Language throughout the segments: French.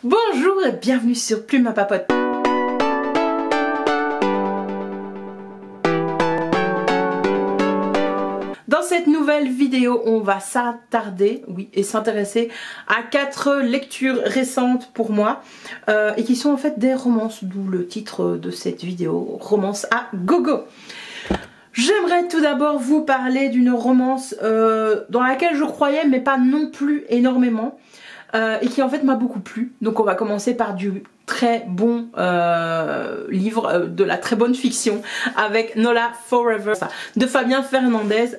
Bonjour et bienvenue sur Plume à Papote. Dans cette nouvelle vidéo, on va s'attarder, oui, et s'intéresser à 4 lectures récentes pour moi et qui sont en fait des romances, d'où le titre de cette vidéo, romance à gogo. J'aimerais tout d'abord vous parler d'une romance dans laquelle je croyais mais pas non plus énormément et qui en fait m'a beaucoup plu. Donc on va commencer par du très bon livre, de la très bonne fiction avec Nola Forever de Fabien Fernandez,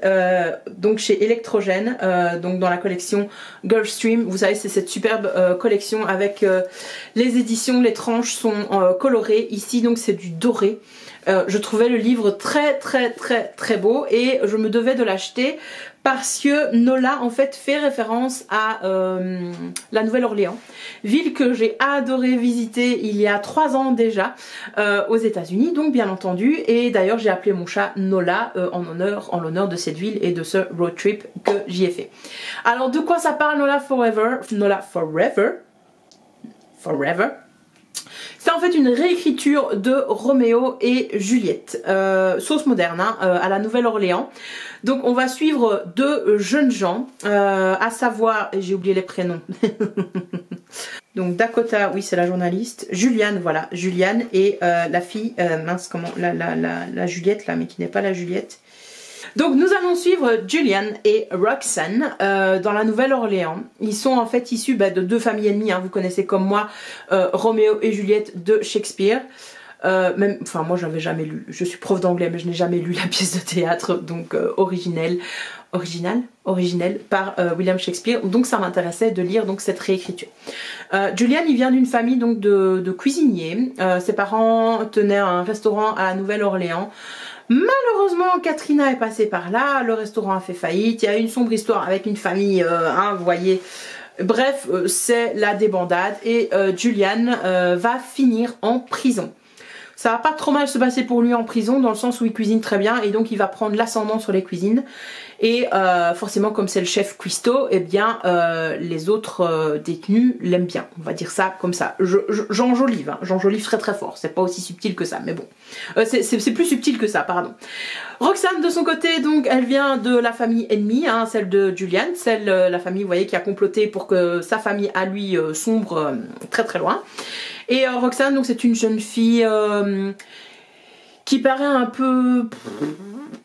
donc chez Electrogène, donc dans la collection Girlstream. Vous savez, c'est cette superbe collection avec les éditions, les tranches sont colorées. Ici donc c'est du doré. Je trouvais le livre très beau et je me devais de l'acheter parce que Nola en fait fait référence à la Nouvelle-Orléans, ville que j'ai adoré visiter il y a 3 ans déjà aux États-Unis, donc bien entendu, et d'ailleurs j'ai appelé mon chat Nola en l'honneur de cette ville et de ce road trip que j'y ai fait. Alors de quoi ça parle Nola Forever? Nola Forever. C'est en fait une réécriture de Roméo et Juliette, sauce moderne, hein, à la Nouvelle-Orléans. Donc on va suivre 2 jeunes gens, à savoir, j'ai oublié les prénoms, donc Dakota, oui c'est la journaliste, Juliane, voilà, Juliane, et la fille, mince comment, la Juliette là, mais qui n'est pas la Juliette. Donc nous allons suivre Julian et Roxanne dans la Nouvelle-Orléans. Ils sont en fait issus de 2 familles ennemies, hein. Vous connaissez comme moi Roméo et Juliette de Shakespeare. Enfin moi je l'avais jamais lu, je suis prof d'anglais mais je n'ai jamais lu la pièce de théâtre, donc originelle par William Shakespeare, donc ça m'intéressait de lire donc cette réécriture. Julian il vient d'une famille donc de cuisiniers, ses parents tenaient un restaurant à la Nouvelle-Orléans. Malheureusement Katrina est passée par là, le restaurant a fait faillite, il y a une sombre histoire avec une famille, hein, vous voyez. Bref, c'est la débandade et Julian va finir en prison. Ça va pas trop mal se passer pour lui en prison dans le sens où il cuisine très bien et donc il va prendre l'ascendant sur les cuisines. Et forcément comme c'est le chef cuistot, eh bien les autres détenus l'aiment bien. On va dire ça comme ça. J'enjolive, hein. J'enjolive très fort. C'est pas aussi subtil que ça, mais bon. C'est plus subtil que ça, pardon. Roxanne de son côté, donc elle vient de la famille ennemie, hein, celle de Julian, la famille, vous voyez, qui a comploté pour que sa famille à lui sombre très loin. Et Roxanne, donc c'est une jeune fille qui paraît un peu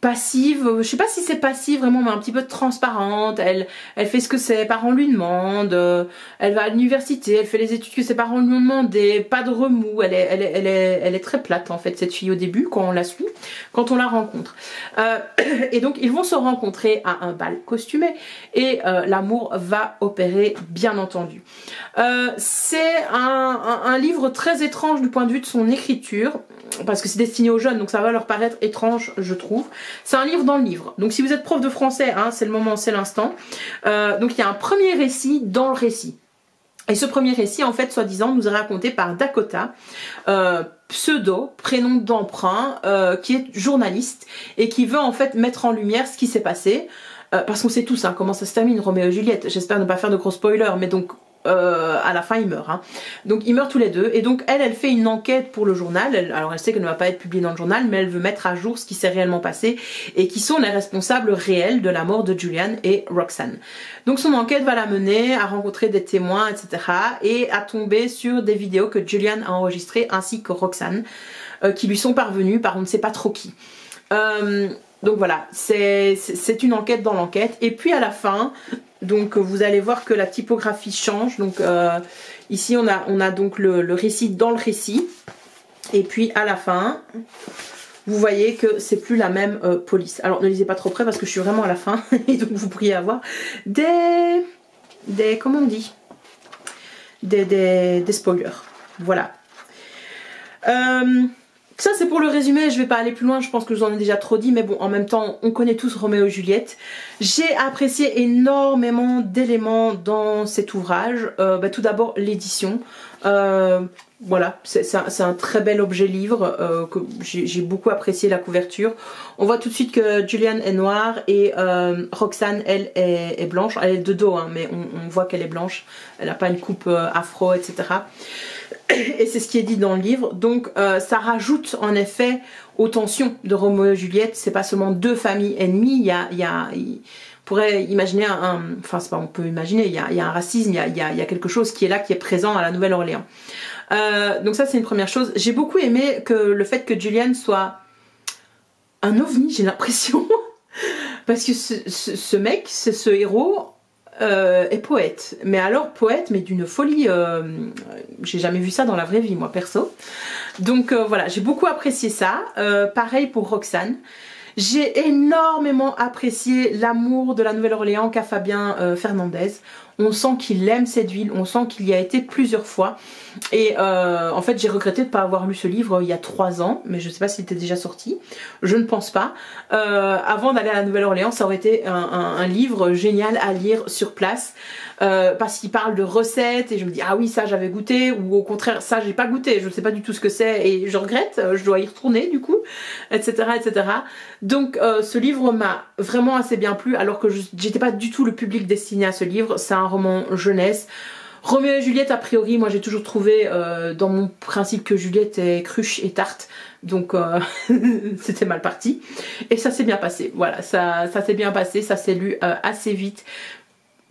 passive, je sais pas si c'est passive vraiment, mais un petit peu transparente. Elle fait ce que ses parents lui demandent, elle va à l'université, elle fait les études que ses parents lui ont demandé, pas de remous, elle est très plate en fait cette fille au début quand on la suit, quand on la rencontre. Et donc ils vont se rencontrer à un bal costumé et l'amour va opérer bien entendu. C'est un livre très étrange du point de vue de son écriture, parce que c'est destiné aux jeunes donc ça va leur paraître étrange je trouve. C'est un livre dans le livre, donc si vous êtes prof de français, hein, c'est le moment, c'est l'instant. Donc il y a un premier récit dans le récit. Et ce premier récit en fait soi-disant nous est raconté par Dakota, pseudo, prénom d'emprunt, qui est journaliste et qui veut en fait mettre en lumière ce qui s'est passé. Parce qu'on sait tous hein, comment ça se termine, Roméo et Juliette, j'espère ne pas faire de gros spoilers, mais donc à la fin ils meurent, hein. Donc ils meurent tous les deux et donc elle fait une enquête pour le journal. Alors elle sait qu'elle ne va pas être publiée dans le journal, mais elle veut mettre à jour ce qui s'est réellement passé et qui sont les responsables réels de la mort de Julian et Roxanne. Donc son enquête va la mener à rencontrer des témoins, etc. et à tomber sur des vidéos que Julian a enregistrées ainsi que Roxanne qui lui sont parvenues par on ne sait pas trop qui. Donc voilà, c'est une enquête dans l'enquête. Et puis à la fin, donc vous allez voir que la typographie change. Donc ici on a donc le récit dans le récit. Et puis à la fin, vous voyez que c'est plus la même police. Alors ne lisez pas trop près parce que je suis vraiment à la fin. Et donc vous pourriez avoir des comment on dit, des spoilers. Voilà. Ça c'est pour le résumé, je vais pas aller plus loin, je pense que je vous en ai déjà trop dit, mais bon, en même temps, on connaît tous Roméo et Juliette. J'ai apprécié énormément d'éléments dans cet ouvrage. Tout d'abord l'édition. Voilà, c'est un très bel objet livre, que j'ai beaucoup apprécié la couverture. On voit tout de suite que Julian est noire et Roxane, elle, est blanche. Elle est de dos, hein, mais on voit qu'elle est blanche. Elle n'a pas une coupe afro, etc. Et c'est ce qui est dit dans le livre. Donc ça rajoute en effet aux tensions de Roméo et Juliette. C'est pas seulement deux familles ennemies, on pourrait imaginer enfin c'est pas on peut imaginer, il y a un racisme, il y a quelque chose qui est là, qui est présent à la Nouvelle-Orléans. Donc ça c'est une première chose. J'ai beaucoup aimé que le fait que Julian soit un ovni, j'ai l'impression. Parce que ce mec, ce héros est poète. Mais alors poète, mais d'une folie. J'ai jamais vu ça dans la vraie vie, moi perso. Donc voilà, j'ai beaucoup apprécié ça. Pareil pour Roxane. J'ai énormément apprécié l'amour de la Nouvelle-Orléans qu'a Fabien Fernandez. On sent qu'il aime cette ville, on sent qu'il y a été plusieurs fois. Et en fait j'ai regretté de ne pas avoir lu ce livre il y a 3 ans, mais je ne sais pas s'il était déjà sorti, je ne pense pas. Avant d'aller à la Nouvelle-Orléans, ça aurait été un livre génial à lire sur place, parce qu'il parle de recettes et je me dis ah oui ça j'avais goûté, ou au contraire ça j'ai pas goûté, je ne sais pas du tout ce que c'est et je regrette, je dois y retourner du coup, etc. etc. Donc ce livre m'a vraiment assez bien plu, alors que j'étais pas du tout le public destiné à ce livre. C'est un roman jeunesse. Roméo et Juliette, a priori, moi j'ai toujours trouvé dans mon principe que Juliette est cruche et tarte, donc c'était mal parti. Et ça s'est bien passé, voilà, ça s'est bien passé, ça s'est lu assez vite.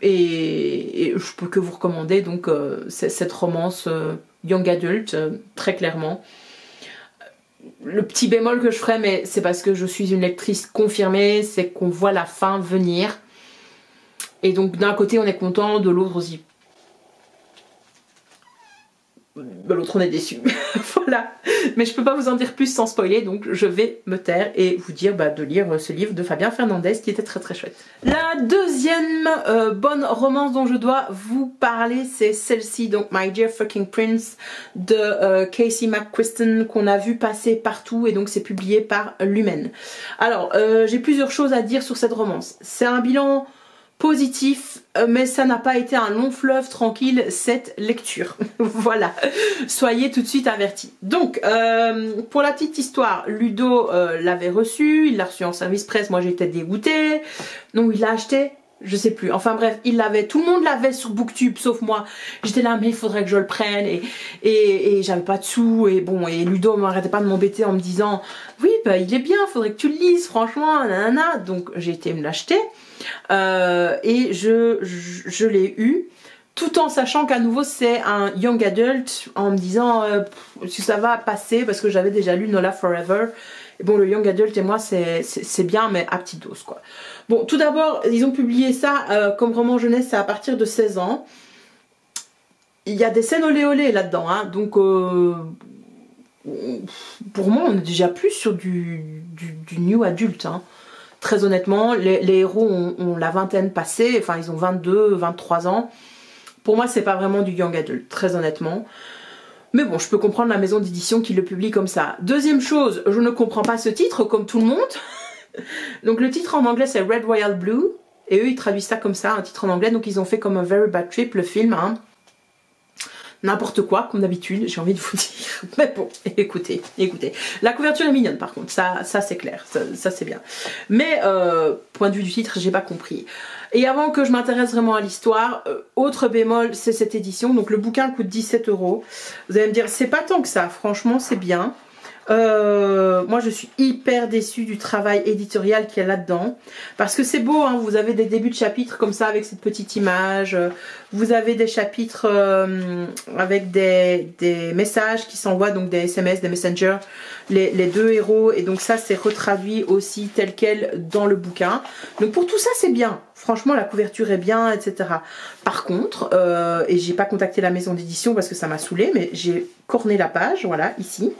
Et je peux que vous recommander donc cette romance young adult, très clairement. Le petit bémol que je ferais, mais c'est parce que je suis une lectrice confirmée, c'est qu'on voit la fin venir. Et donc d'un côté on est content, de l'autre aussi. L'autre on est déçu. Voilà. Mais je peux pas vous en dire plus sans spoiler, donc je vais me taire et vous dire de lire ce livre de Fabien Fernandez qui était très très chouette. La deuxième bonne romance dont je dois vous parler, c'est celle-ci, donc My Dear Fucking Prince de Casey McQuiston, qu'on a vu passer partout, et donc c'est publié par Lumen. Alors j'ai plusieurs choses à dire sur cette romance. C'est un bilan positif, mais ça n'a pas été un long fleuve tranquille cette lecture. Voilà, soyez tout de suite avertis. Donc pour la petite histoire, Ludo l'avait reçu, il l'a reçu en service presse, moi j'étais dégoûtée, donc il l'a acheté, je sais plus, enfin bref, il l'avait, tout le monde l'avait sur Booktube sauf moi. J'étais là mais il faudrait que je le prenne, et j'avais pas de sous, et bon, et Ludo m'arrêtait pas de m'embêter en me disant oui il est bien, faudrait que tu le lises franchement, nanana. Donc j'ai été me l'acheter. Et je l'ai eu, tout en sachant qu'à nouveau c'est un young adult, en me disant si ça va passer, parce que j'avais déjà lu Nola Forever. Et bon, le young adult et moi c'est bien, mais à petite dose quoi. Bon, tout d'abord ils ont publié ça comme roman jeunesse, c'est à partir de 16 ans. Il y a des scènes olé olé là-dedans, hein, donc pour moi on est déjà plus sur du new adulte, hein. Très honnêtement, les héros ont la vingtaine passée, enfin ils ont 22, 23 ans. Pour moi c'est pas vraiment du young adult, très honnêtement. Mais bon, je peux comprendre la maison d'édition qui le publie comme ça. Deuxième chose, je ne comprends pas ce titre comme tout le monde. Donc le titre en anglais c'est Red Royal Blue, et eux ils traduisent ça comme ça, un titre en anglais, donc ils ont fait comme un Very Bad Trip, le film, hein. N'importe quoi, comme d'habitude, j'ai envie de vous dire. Mais bon, écoutez. La couverture est mignonne par contre, ça c'est clair, ça c'est bien. Mais point de vue du titre, j'ai pas compris. Et avant que je m'intéresse vraiment à l'histoire, autre bémol, c'est cette édition. Donc le bouquin coûte 17 €. Vous allez me dire, c'est pas tant que ça, franchement c'est bien. Moi je suis hyper déçue du travail éditorial qu'il y a là-dedans, parce que c'est beau, hein, vous avez des débuts de chapitres comme ça avec cette petite image, vous avez des chapitres avec des messages qui s'envoient, donc des SMS, des messengers, les deux héros, et donc ça c'est retraduit aussi tel quel dans le bouquin. Donc pour tout ça c'est bien, franchement la couverture est bien, etc. Par contre, et j'ai pas contacté la maison d'édition parce que ça m'a saoulé, mais j'ai corné la page, voilà, ici.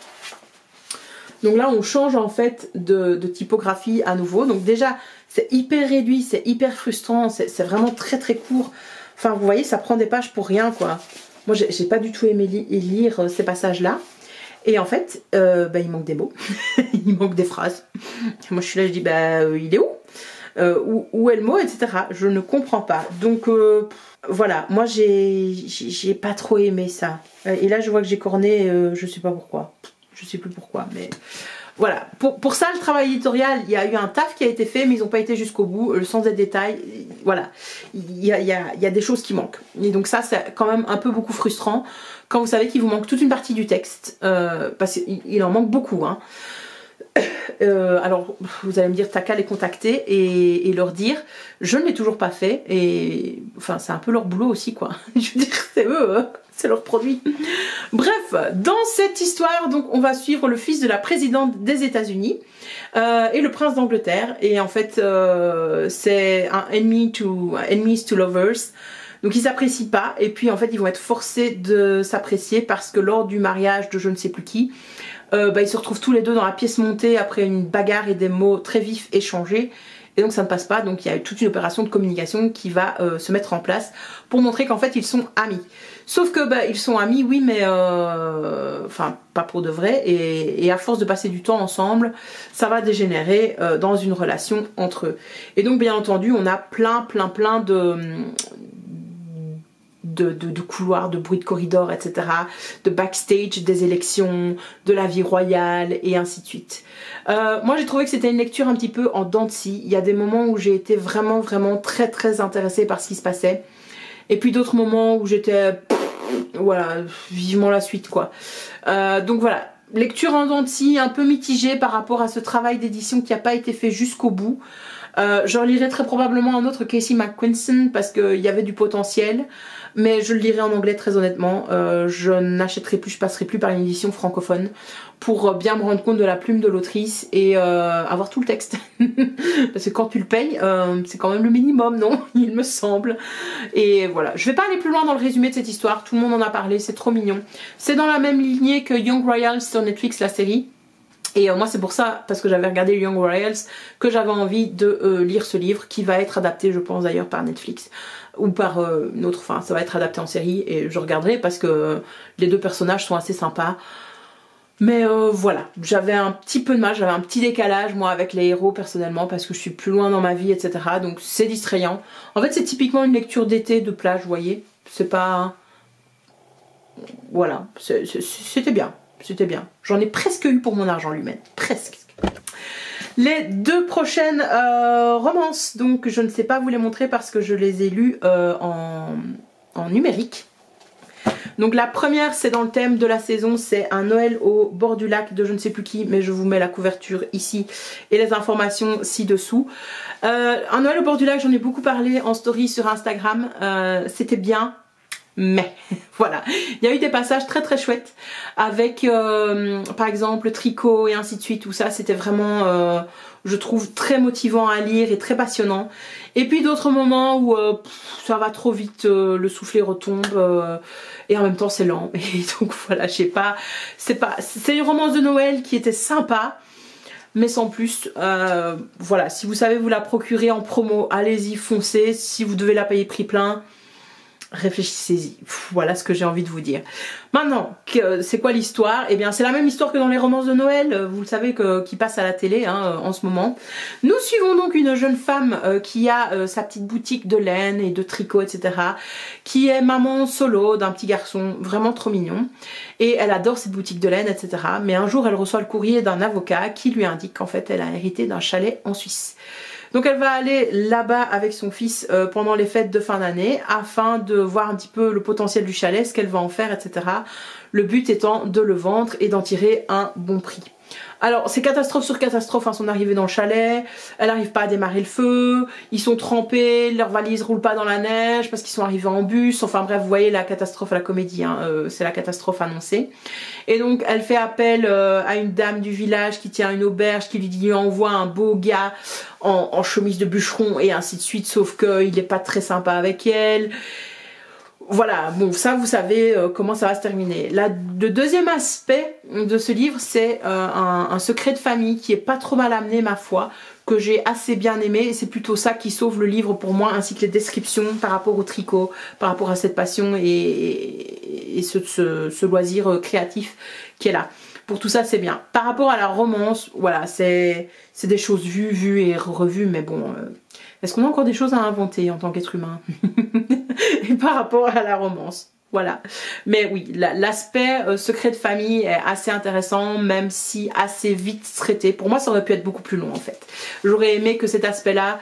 Donc là on change en fait de typographie à nouveau. Donc déjà c'est hyper réduit, c'est hyper frustrant, c'est vraiment très très court. Enfin vous voyez, ça prend des pages pour rien quoi. Moi j'ai pas du tout aimé lire ces passages là. Et en fait, il manque des mots, il manque des phrases. Moi je suis là, je dis il est où est le mot, etc. Je ne comprends pas. Donc voilà, moi j'ai pas trop aimé ça. Et là je vois que j'ai corné, je sais pas pourquoi. Je sais plus pourquoi, mais voilà. Pour ça, le travail éditorial, il y a eu un taf qui a été fait, mais ils n'ont pas été jusqu'au bout, sans des détails. Voilà, il y a des choses qui manquent. Et donc ça, c'est quand même un peu beaucoup frustrant quand vous savez qu'il vous manque toute une partie du texte, parce qu'il en manque beaucoup, hein. Alors vous allez me dire t'as qu'à les contacter et leur dire je ne l'ai toujours pas fait, et enfin c'est un peu leur boulot aussi quoi. Je veux dire c'est eux, c'est leur produit. Bref, dans cette histoire donc on va suivre le fils de la présidente des États-Unis et le prince d'Angleterre, et en fait c'est un enemies to lovers. Donc ils s'apprécient pas, et puis en fait ils vont être forcés de s'apprécier parce que lors du mariage de je ne sais plus qui, ils se retrouvent tous les deux dans la pièce montée après une bagarre et des mots très vifs échangés, et donc ça ne passe pas. Donc il y a toute une opération de communication qui va se mettre en place pour montrer qu'en fait ils sont amis. Sauf que ils sont amis oui, mais enfin pas pour de vrai, et à force de passer du temps ensemble ça va dégénérer dans une relation entre eux. Et donc bien entendu on a plein de couloirs, de bruit de corridor, etc., de backstage des élections, de la vie royale et ainsi de suite. Moi j'ai trouvé que c'était une lecture un petit peu en dents de scie. Il y a des moments où j'ai été vraiment très intéressée par ce qui se passait, et puis d'autres moments où j'étais voilà, vivement la suite quoi. Donc voilà, lecture en dents de scie, un peu mitigée par rapport à ce travail d'édition qui n'a pas été fait jusqu'au bout. Je relirai très probablement un autre Casey McQuiston parce qu'il y avait du potentiel, mais je le lirai en anglais très honnêtement. Je n'achèterai plus, je passerai plus par une édition francophone pour bien me rendre compte de la plume de l'autrice et avoir tout le texte. Parce que quand tu le payes, c'est quand même le minimum, non? Il me semble. Et voilà, je vais pas aller plus loin dans le résumé de cette histoire, tout le monde en a parlé, c'est trop mignon. C'est dans la même lignée que Young Royals sur Netflix, la série. Et moi c'est pour ça, parce que j'avais regardé Young Royals, que j'avais envie de lire ce livre, qui va être adapté je pense d'ailleurs par Netflix, ou par une autre, enfin ça va être adapté en série, et je regarderai parce que les deux personnages sont assez sympas. Mais voilà, j'avais un petit peu de mal, j'avais un petit décalage moi avec les héros personnellement, parce que je suis plus loin dans ma vie, etc. Donc c'est distrayant. En fait c'est typiquement une lecture d'été de plage, vous voyez, c'est pas... Voilà, c'était bien. C'était bien. J'en ai presque eu pour mon argent Lumène. Presque. Les deux prochaines romances, donc je ne sais pas vous les montrer parce que je les ai lues en numérique. Donc la première c'est dans le thème de la saison, c'est un Noël au bord du lac de je ne sais plus qui, mais je vous mets la couverture ici et les informations ci-dessous. Un Noël au bord du lac, j'en ai beaucoup parlé en story sur Instagram, c'était bien. Mais voilà, il y a eu des passages très chouettes avec par exemple le tricot et ainsi de suite, tout ça c'était vraiment je trouve très motivant à lire et très passionnant. Et puis d'autres moments où ça va trop vite, le soufflet retombe et en même temps c'est lent, et donc voilà, je sais pas, c'est une romance de Noël qui était sympa mais sans plus. Voilà, si vous savez vous la procurer en promo, allez-y, foncez. Si vous devez la payer prix plein, réfléchissez-y. Voilà ce que j'ai envie de vous dire. Maintenant, c'est quoi l'histoire? Eh bien c'est la même histoire que dans les romances de Noël, vous le savez, qui passent à la télé en ce moment. Nous suivons donc une jeune femme qui a sa petite boutique de laine et de tricot, etc. Qui est maman solo d'un petit garçon vraiment trop mignon. Et elle adore cette boutique de laine, etc. Mais un jour elle reçoit le courrier d'un avocat qui lui indique qu'en fait elle a hérité d'un chalet en Suisse. Donc elle va aller là-bas avec son fils pendant les fêtes de fin d'année afin de voir un petit peu le potentiel du chalet, ce qu'elle va en faire, etc. Le but étant de le vendre et d'en tirer un bon prix. Alors c'est catastrophe sur catastrophe, son arrivée dans le chalet, elle n'arrive pas à démarrer le feu, ils sont trempés, leurs valises roulent pas dans la neige parce qu'ils sont arrivés en bus, enfin bref vous voyez la catastrophe à la comédie, c'est la catastrophe annoncée. Et donc elle fait appel à une dame du village qui tient une auberge, qui lui envoie un beau gars en chemise de bûcheron et ainsi de suite, sauf qu'il n'est pas très sympa avec elle. Voilà, bon ça vous savez comment ça va se terminer. Le deuxième aspect de ce livre c'est un secret de famille qui est pas trop mal amené ma foi, que j'ai assez bien aimé, et c'est plutôt ça qui sauve le livre pour moi, ainsi que les descriptions par rapport au tricot, par rapport à cette passion et ce loisir créatif qui est là. pour tout ça c'est bien. Par rapport à la romance, voilà, c'est des choses vues et revues, mais bon, est-ce qu'on a encore des choses à inventer en tant qu'être humain? Et par rapport à la romance, voilà. Mais oui, l'aspect secret de famille est assez intéressant, même si assez vite traité. Pour moi, ça aurait pu être beaucoup plus long en fait. J'aurais aimé que cet aspect-là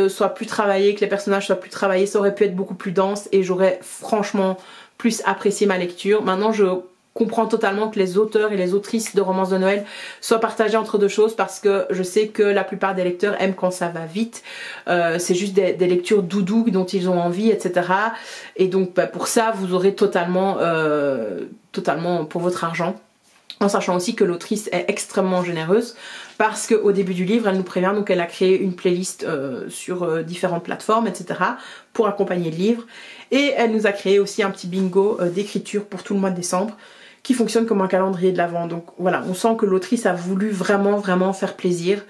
soit plus travaillé, que les personnages soient plus travaillés, ça aurait pu être beaucoup plus dense et j'aurais franchement plus apprécié ma lecture. Maintenant, je comprends totalement que les auteurs et les autrices de romances de Noël soient partagés entre deux choses parce que je sais que la plupart des lecteurs aiment quand ça va vite. C'est juste des lectures doudou dont ils ont envie, etc. Et donc bah, pour ça, vous aurez totalement pour votre argent. En sachant aussi que l'autrice est extrêmement généreuse parce qu'au début du livre, elle nous prévient, donc elle a créé une playlist sur différentes plateformes, etc. pour accompagner le livre. Et elle nous a créé aussi un petit bingo d'écriture pour tout le mois de décembre qui fonctionne comme un calendrier de l'Avent. Donc voilà, on sent que l'autrice a voulu vraiment faire plaisir.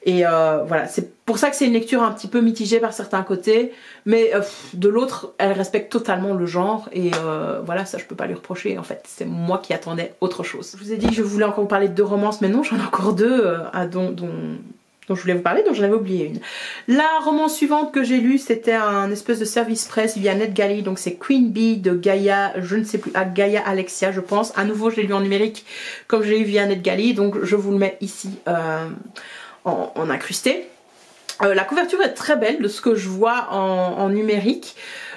Et voilà, c'est pour ça que c'est une lecture un petit peu mitigée par certains côtés, mais de l'autre, elle respecte totalement le genre et voilà, ça je peux pas lui reprocher en fait, c'est moi qui attendais autre chose. Je vous ai dit que je voulais encore vous parler de 2 romances, mais non, j'en ai encore 2 dont je voulais vous parler, dont j'en avais oublié une. La romance suivante que j'ai lue, c'était un espèce de service presse via NetGalley, donc c'est Queen Bee de Gaia, je ne sais plus, Gaia Alexia je pense. À nouveau, je l'ai lu en numérique comme je l'ai eu via NetGalley, donc je vous le mets ici en incrusté. La couverture est très belle de ce que je vois en numérique.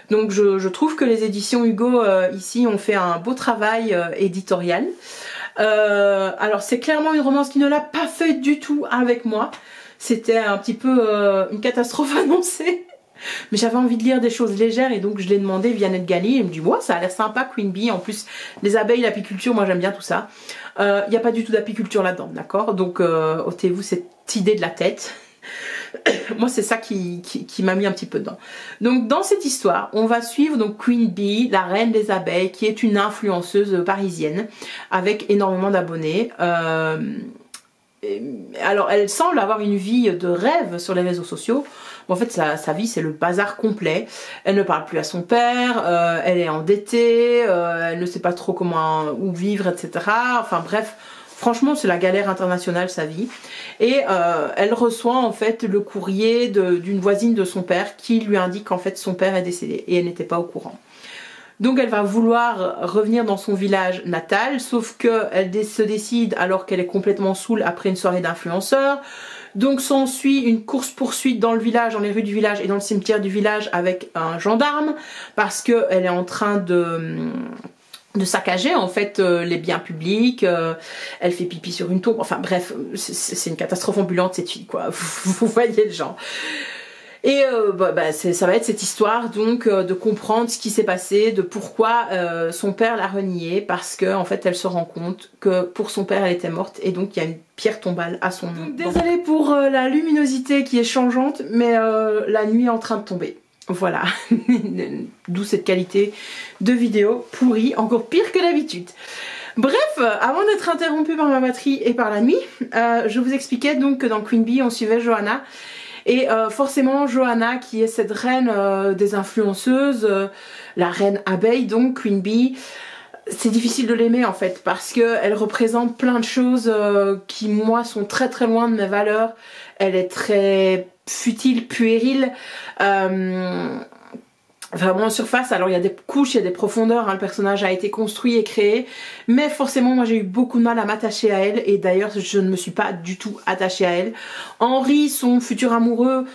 Donc je trouve que les éditions Hugo ici ont fait un beau travail éditorial. Alors c'est clairement une romance qui ne l'a pas fait du tout avec moi. C'était un petit peu une catastrophe annoncée. Mais j'avais envie de lire des choses légères et donc je l'ai demandé via NetGalley. Il me dit ouais, ça a l'air sympa Queen Bee. En plus les abeilles, l'apiculture, moi j'aime bien tout ça. Il n'y a pas du tout d'apiculture là-dedans, d'accord? Donc ôtez-vous cette idée de la tête. Moi c'est ça qui m'a mis un petit peu dedans. Donc dans cette histoire on va suivre donc Queen Bee, la reine des abeilles, qui est une influenceuse parisienne avec énormément d'abonnés. Alors elle semble avoir une vie de rêve sur les réseaux sociaux. Bon, en fait sa vie c'est le bazar complet. Elle ne parle plus à son père, elle est endettée, elle ne sait pas trop où vivre, etc. Enfin bref, franchement c'est la galère internationale sa vie. Et elle reçoit en fait le courrier d'une voisine de son père qui lui indique qu'en fait son père est décédé et elle n'était pas au courant. Donc elle va vouloir revenir dans son village natal, sauf qu'elle se décide alors qu'elle est complètement saoule après une soirée d'influenceurs. Donc s'ensuit une course-poursuite dans le village, dans les rues du village et dans le cimetière du village avec un gendarme parce qu'elle est en train de saccager en fait les biens publics, elle fait pipi sur une tombe, enfin bref, c'est une catastrophe ambulante cette fille quoi, vous voyez le genre. Et ça va être cette histoire donc de comprendre ce qui s'est passé, de pourquoi son père l'a reniée, parce que en fait elle se rend compte que pour son père elle était morte et donc il y a une pierre tombale à son nom. Désolée pour la luminosité qui est changeante, mais la nuit est en train de tomber. Voilà, d'où cette qualité de vidéo pourrie, encore pire que d'habitude. Bref, avant d'être interrompue par ma batterie et par la nuit, je vous expliquais donc que dans Queen Bee on suivait Johanna. Et forcément Johanna qui est cette reine des influenceuses, la reine abeille donc Queen Bee, c'est difficile de l'aimer en fait parce qu'elle représente plein de choses qui moi sont très loin de mes valeurs. Elle est très futile, puérile, vraiment en surface. Alors il y a des couches, il y a des profondeurs, hein. Le personnage a été construit et créé, mais forcément moi j'ai eu beaucoup de mal à m'attacher à elle et d'ailleurs je ne me suis pas du tout attachée à elle. Henri, son futur amoureux,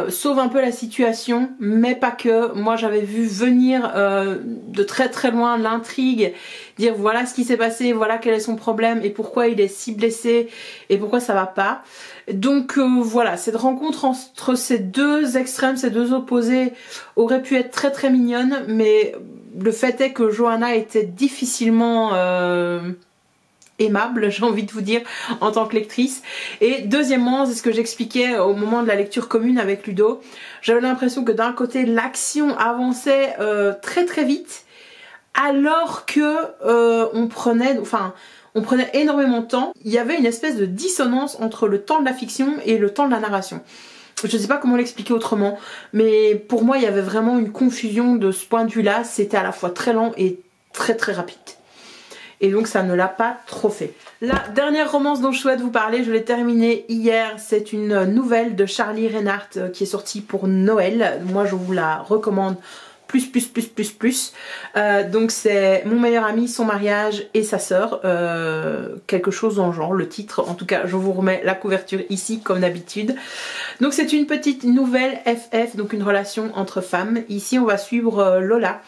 sauve un peu la situation, mais pas que. Moi j'avais vu venir de très loin l'intrigue, dire voilà ce qui s'est passé, voilà quel est son problème et pourquoi il est si blessé et pourquoi ça va pas. Donc voilà, cette rencontre entre ces deux extrêmes, ces deux opposés aurait pu être très mignonne, mais le fait est que Johanna était difficilement aimable, j'ai envie de vous dire, en tant que lectrice. Et deuxièmement, c'est ce que j'expliquais au moment de la lecture commune avec Ludo, j'avais l'impression que d'un côté l'action avançait très vite, alors que on prenait énormément de temps. Il y avait une espèce de dissonance entre le temps de la fiction et le temps de la narration. Je ne sais pas comment l'expliquer autrement, mais pour moi il y avait vraiment une confusion de ce point de vue là, c'était à la fois très lent et très rapide. et donc ça ne l'a pas trop fait. La dernière romance dont je souhaite vous parler, je l'ai terminée hier, c'est une nouvelle de Charlie Reinhardt qui est sortie pour Noël. Moi je vous la recommande plus. Donc c'est Mon meilleur ami, son mariage et sa sœur, quelque chose dans le genre, le titre. En tout cas je vous remets la couverture ici comme d'habitude. Donc c'est une petite nouvelle FF, donc une relation entre femmes. Ici on va suivre Lola,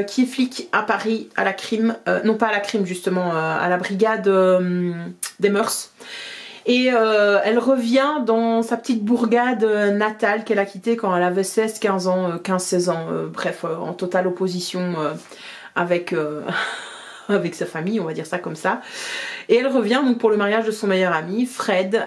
qui est flic à Paris, à la crime, non pas à la crime justement, à la brigade des mœurs. Et elle revient dans sa petite bourgade natale qu'elle a quittée quand elle avait 16-15 ans, 15-16 ans, bref, en totale opposition avec, avec sa famille, on va dire ça comme ça. Et elle revient donc pour le mariage de son meilleur ami, Fred,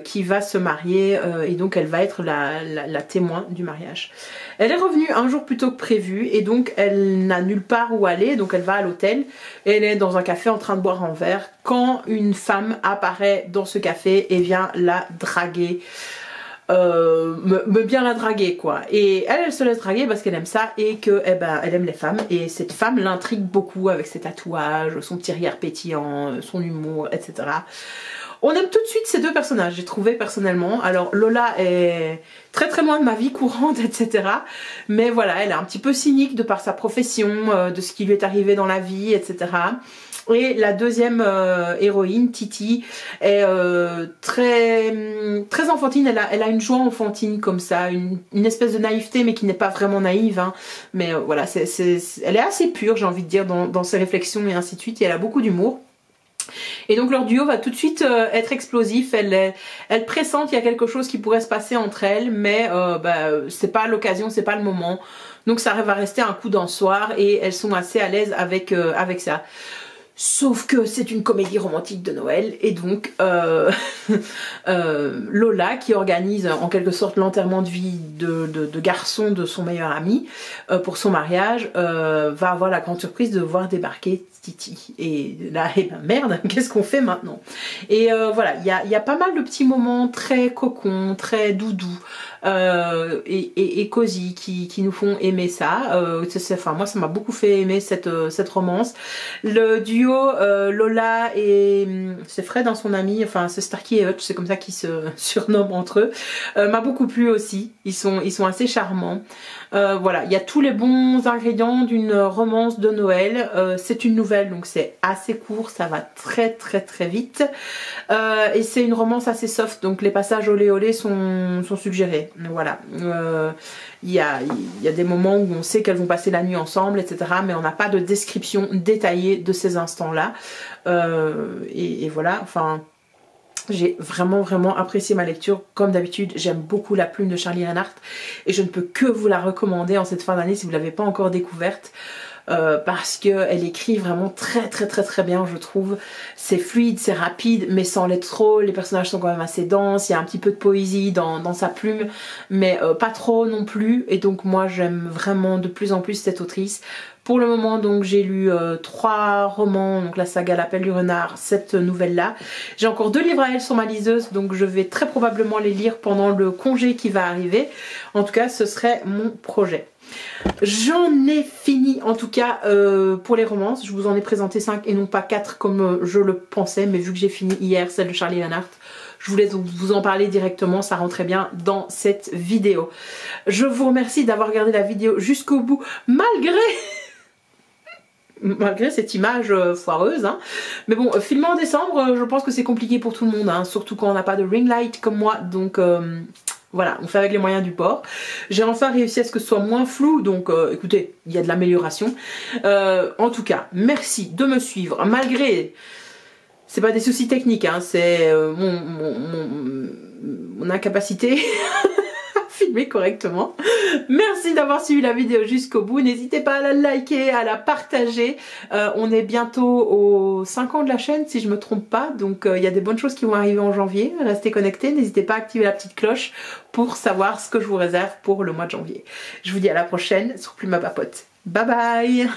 qui va se marier, et donc elle va être la témoin du mariage. Elle est revenue un jour plus tôt que prévu et donc elle n'a nulle part où aller, donc elle va à l'hôtel et elle est dans un café en train de boire un verre quand une femme apparaît dans ce café et vient la draguer. Bien la draguer quoi, et elle se laisse draguer parce qu'elle aime ça et que elle aime les femmes, et cette femme l'intrigue beaucoup avec ses tatouages, son petit rire pétillant, son humour, etc. On aime tout de suite ces deux personnages, j'ai trouvé personnellement. Alors Lola est très loin de ma vie courante, etc. Mais voilà, elle est un petit peu cynique de par sa profession, de ce qui lui est arrivé dans la vie, etc. Et la deuxième héroïne, Titi, est très enfantine. Elle a une joie enfantine comme ça, une espèce de naïveté, mais qui n'est pas vraiment naïve. Hein. Mais voilà, elle est assez pure, j'ai envie de dire, dans ses réflexions et ainsi de suite. Et elle a beaucoup d'humour. Et donc leur duo va tout de suite être explosif. Elle pressent qu'il y a quelque chose qui pourrait se passer entre elles, mais c'est pas l'occasion, c'est pas le moment. Donc ça va rester un coup d'un soir et elles sont assez à l'aise avec ça. Sauf que c'est une comédie romantique de Noël et donc Lola, qui organise en quelque sorte l'enterrement de vie de garçon de son meilleur ami pour son mariage, va avoir la grande surprise de voir débarquer Titi. Et là, eh ben merde, qu'est-ce qu'on fait maintenant? Et voilà, il y a pas mal de petits moments très cocons, très doudous et cosy qui nous font aimer ça. Enfin, moi, ça m'a beaucoup fait aimer cette romance. Le duo Lola et c'est Fred, hein, son ami, enfin c'est Starkey et Hutch, c'est comme ça qu'ils se surnomment entre eux, m'a beaucoup plu aussi. Ils sont assez charmants. Voilà, il y a tous les bons ingrédients d'une romance de Noël. C'est une nouvelle, donc c'est assez court, ça va très vite. Et c'est une romance assez soft, donc les passages olé olé sont suggérés. Voilà. Il y a des moments où on sait qu'elles vont passer la nuit ensemble, etc. Mais on n'a pas de description détaillée de ces instants-là. Et voilà, enfin... J'ai vraiment apprécié ma lecture. Comme d'habitude, j'aime beaucoup la plume de Charlie Reinhardt et je ne peux que vous la recommander en cette fin d'année si vous ne l'avez pas encore découverte. Parce qu'elle écrit vraiment très bien, je trouve. C'est fluide, c'est rapide, mais sans l'être trop. Les personnages sont quand même assez denses, il y a un petit peu de poésie dans sa plume, mais pas trop non plus. Et donc moi j'aime vraiment de plus en plus cette autrice. Pour le moment donc j'ai lu 3 romans, donc la saga L'Appel du Renard, cette nouvelle là. J'ai encore 2 livres à elle sur ma liseuse, donc je vais très probablement les lire pendant le congé qui va arriver. En tout cas ce serait mon projet. J'en ai fini en tout cas pour les romances. Je vous en ai présenté 5 et non pas 4 comme je le pensais, mais vu que j'ai fini hier celle de Charlie Reinhardt, je voulais vous en parler directement, ça rentrait bien dans cette vidéo. Je vous remercie d'avoir regardé la vidéo jusqu'au bout malgré cette image foireuse, hein. Mais bon, filmer en décembre, je pense que c'est compliqué pour tout le monde, hein, surtout quand on n'a pas de ring light comme moi, donc voilà, on fait avec les moyens du bord. J'ai enfin réussi à ce que ce soit moins flou, donc écoutez, il y a de l'amélioration. En tout cas, merci de me suivre, malgré... C'est pas des soucis techniques, hein, c'est mon incapacité à filmer correctement. Merci d'avoir suivi la vidéo jusqu'au bout. N'hésitez pas à la liker, à la partager. On est bientôt aux 5 ans de la chaîne, si je me trompe pas. Donc il y a des bonnes choses qui vont arriver en janvier. Restez connectés. N'hésitez pas à activer la petite cloche pour savoir ce que je vous réserve pour le mois de janvier. Je vous dis à la prochaine sur Plume à Papote. Bye bye.